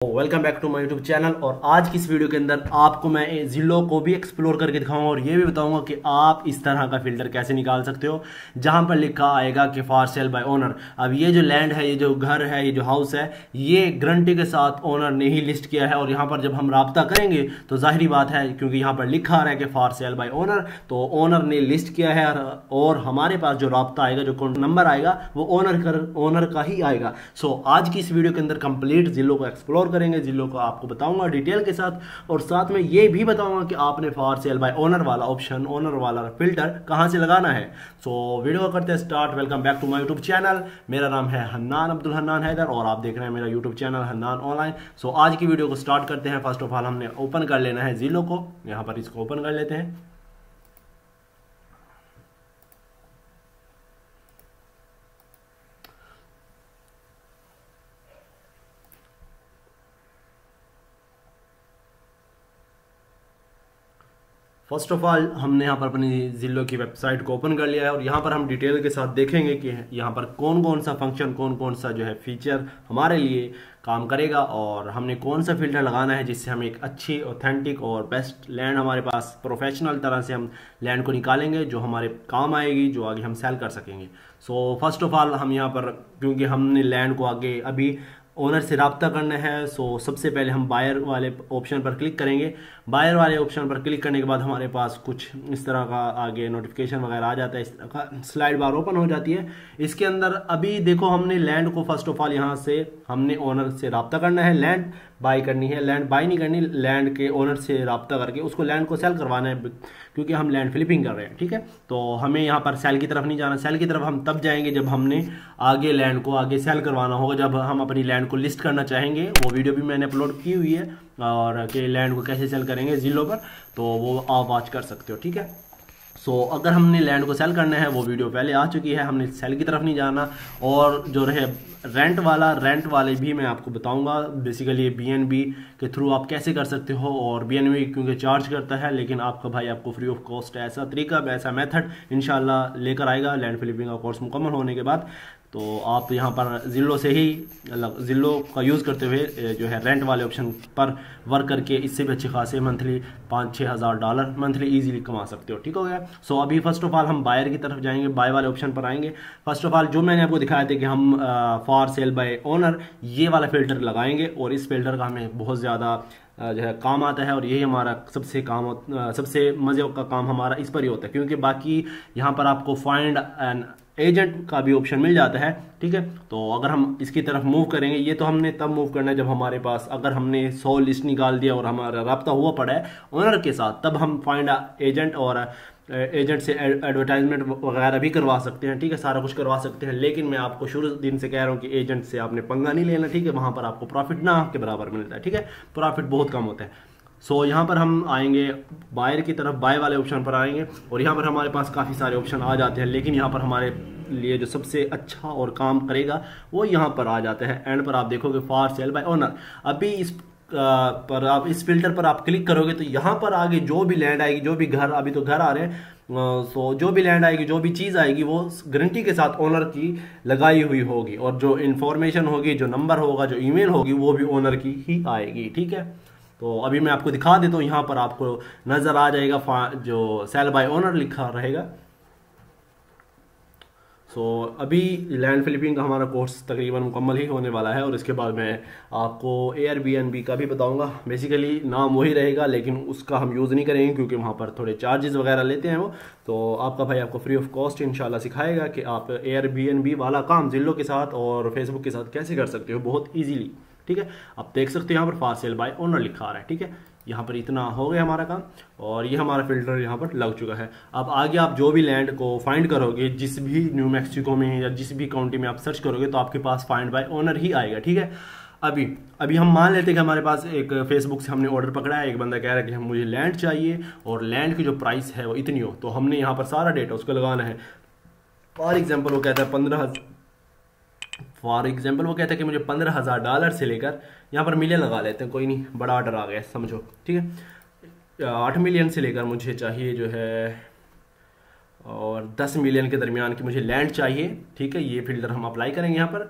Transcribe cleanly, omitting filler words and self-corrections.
Welcome back to my YouTube channel. और आज की इस वीडियो के अंदर आपको मैं जिलो को भी एक्सप्लोर करके दिखाऊंगा और ये भी बताऊंगा कि आप इस तरह का फिल्टर कैसे निकाल सकते हो जहां पर लिखा आएगा कि फॉर सेल बाय ओनर। अब ये जो लैंड है, ये जो घर है, ये जो हाउस है, ये गारंटी के साथ ओनर ने ही लिस्ट किया है। और यहाँ पर जब हम राब्ता करेंगे तो जाहिर बात है, क्योंकि यहाँ पर लिखा आ रहा है कि फॉर सेल बाय ओनर, तो ओनर ने लिस्ट किया है और हमारे पास जो राब्ता आएगा, जो नंबर आएगा, वो ओनर का ही आएगा। सो आज की इस वीडियो के अंदर कंप्लीट जिलो को एक्सप्लोर करेंगे, जिलो को आपको बताऊंगा डिटेल के साथ, और साथ में ये भी बताऊंगा कि आपने फॉर सेल बाय ओनर वाला ऑप्शन, ओनर वाला फिल्टर कहां से लगाना है। सो वीडियो को करते हैं start. Welcome back to my YouTube channel. मेरा नाम है हन्नान अब्दुल हन्नान हैदर और आप देख रहे हैं मेरा यूट्यूब चैनल हन्नान ऑनलाइन। सो आज की वीडियो को स्टार्ट करते हैं। फर्स्ट ऑफ ऑल हमने ओपन कर लेना है जिलो को। यहां पर इसको ओपन कर लेते हैं। फर्स्ट ऑफ ऑल हमने यहाँ पर अपनी जिलो की वेबसाइट को ओपन कर लिया है और यहाँ पर हम डिटेल के साथ देखेंगे कि यहाँ पर कौन कौन सा फंक्शन, कौन कौन सा जो है फीचर हमारे लिए काम करेगा और हमने कौन सा फिल्टर लगाना है जिससे हम एक अच्छी, ऑथेंटिक और बेस्ट लैंड हमारे पास प्रोफेशनल तरह से हम लैंड को निकालेंगे जो हमारे काम आएगी, जो आगे हम सेल कर सकेंगे। सो फर्स्ट ऑफ ऑल हम यहाँ पर, क्योंकि हमने लैंड को आगे अभी ओनर से रब्ता करना है, सो सबसे पहले हम बायर वाले ऑप्शन पर क्लिक करेंगे। बायर वाले ऑप्शन पर क्लिक करने के बाद हमारे पास कुछ इस तरह का आगे नोटिफिकेशन वगैरह आ जाता है, इस तरह का स्लाइड बार ओपन हो जाती है। इसके अंदर अभी देखो, हमने लैंड को फर्स्ट ऑफ ऑल यहाँ से हमने ओनर से रब्ता करना है, लैंड बाई करनी है। लैंड बाई नहीं करनी, लैंड के ओनर से रब्ता करके उसको लैंड को सेल करवाना है, क्योंकि हम लैंड फ्लिपिंग कर रहे हैं। ठीक है, तो हमें यहाँ पर सेल की तरफ नहीं जाना। सेल की तरफ हम तब जाएंगे जब हमने आगे लैंड को आगे सेल करवाना होगा, जब हम अपनी लैंड को लिस्ट करना चाहेंगे। वो वीडियो भी मैंने अपलोड की हुई है और कि लैंड को कैसे सेल करेंगे जिलो पर, तो वो आप वॉच कर सकते हो। ठीक है, सो अगर हमने लैंड को सेल करना है, वो वीडियो पहले आ चुकी है, हमने सेल की तरफ नहीं जाना। और जो रहे रेंट वाले भी मैं आपको बताऊंगा। बेसिकली बीएनबी के थ्रू आप कैसे कर सकते हो, और बीएनबी क्योंकि चार्ज करता है, लेकिन आपका भाई आपको फ्री ऑफ कॉस्ट ऐसा तरीका, ऐसा मेथड इंशाल्लाह लेकर आएगा लैंड फ्लिपिंग का कोर्स मुकम्मल होने के बाद। तो आप यहाँ पर जिलो से ही, जिलो का यूज़ करते हुए जो है रेंट वाले ऑप्शन पर वर्क करके इससे भी अच्छे खासे मंथली 5-6 हज़ार डॉलर मंथली इजीली कमा सकते हो। ठीक हो गया। सो अभी फर्स्ट ऑफ ऑल हम बायर की तरफ जाएंगे, बाय वाले ऑप्शन पर आएंगे। फर्स्ट ऑफ ऑल जो मैंने आपको दिखाया था कि हम फॉर सेल बाय ओनर ये वाला फिल्टर लगाएंगे, और इस फिल्टर का हमें बहुत ज़्यादा जो है काम आता है, और यही हमारा सबसे मज़े का काम हमारा इस पर ही होता है, क्योंकि बाकी यहाँ पर आपको फाइंड एंड एजेंट का भी ऑप्शन मिल जाता है। ठीक है, तो अगर हम इसकी तरफ मूव करेंगे, ये तो हमने तब मूव करना है जब हमारे पास, अगर हमने 100 लिस्ट निकाल दिया और हमारा राब्ता हुआ पड़ा है ओनर के साथ, तब हम फाइंड एजेंट और एजेंट से एडवर्टाइजमेंट वगैरह भी करवा सकते हैं। ठीक है, सारा कुछ करवा सकते हैं, लेकिन मैं आपको शुरू दिन से कह रहा हूँ कि एजेंट से आपने पंगा नहीं लेना। ठीक है, वहाँ पर आपको प्रॉफिट ना के बराबर मिलता है। ठीक है, प्रॉफिट बहुत कम होता है। सो यहाँ पर हम आएंगे बायर की तरफ, बाय वाले ऑप्शन पर आएंगे, और यहाँ पर हमारे पास काफ़ी सारे ऑप्शन आ जाते हैं, लेकिन यहाँ पर हमारे लिए जो सबसे अच्छा और काम करेगा वो यहाँ पर आ जाता है। एंड पर आप देखोगे फॉर सेल बाय ओनर। अभी इस पर आप इस फिल्टर पर आप क्लिक करोगे तो यहाँ पर आगे जो भी लैंड आएगी, जो भी घर, अभी तो घर आ रहे हैं, सो जो भी लैंड आएगी, जो भी चीज़ आएगी, वो गारंटी के साथ ओनर की लगाई हुई होगी, और जो इन्फॉर्मेशन होगी, जो नंबर होगा, जो ईमेल होगी, वो भी ओनर की ही आएगी। ठीक है, तो अभी मैं आपको दिखा देता हूँ। यहाँ पर आपको नज़र आ जाएगा जो सेल बाय ओनर लिखा रहेगा। सो अभी लैंड फ्लिपिंग का हमारा कोर्स तकरीबन मुकम्मल ही होने वाला है, और इसके बाद मैं आपको एयरबीएनबी का भी बताऊंगा। बेसिकली नाम वही रहेगा, लेकिन उसका हम यूज़ नहीं करेंगे क्योंकि वहाँ पर थोड़े चार्जेस वगैरह लेते हैं वो। तो आपका भाई आपको फ्री ऑफ कॉस्ट इंशाल्लाह सिखाएगा कि आप एयरबीएनबी वाला काम जिलो के साथ और फेसबुक के साथ कैसे कर सकते हो बहुत ईजीली। ठीक है, आप देख सकते हो यहाँ पर फॉर सेल बाय ओनर लिखा आ रहा है। ठीक है, यहाँ पर इतना हो गया हमारा काम, और ये हमारा फिल्टर यहाँ पर लग चुका है। अब आगे आप जो भी लैंड को फाइंड करोगे, जिस भी न्यू मैक्सिको में या जिस भी काउंटी में आप सर्च करोगे, तो आपके पास फाइंड बाय ओनर ही आएगा। ठीक है, अभी हम मान लेते हैं कि हमारे पास एक फेसबुक से हमने ऑर्डर पकड़ा है, एक बंदा कह रहा है कि मुझे लैंड चाहिए और लैंड की जो प्राइस है वो इतनी हो, तो हमने यहाँ पर सारा डेटा उसको लगाना है। फॉर एग्जाम्पल वो कहता है कि मुझे 15,000 डॉलर से लेकर, यहाँ पर मिलियन लगा लेते हैं, कोई नहीं, बड़ा ऑर्डर आ गया समझो। ठीक है, 8 मिलियन से लेकर मुझे चाहिए जो है, और 10 मिलियन के दरमियान की मुझे लैंड चाहिए। ठीक है, ये फिल्टर हम अप्लाई करेंगे यहाँ पर।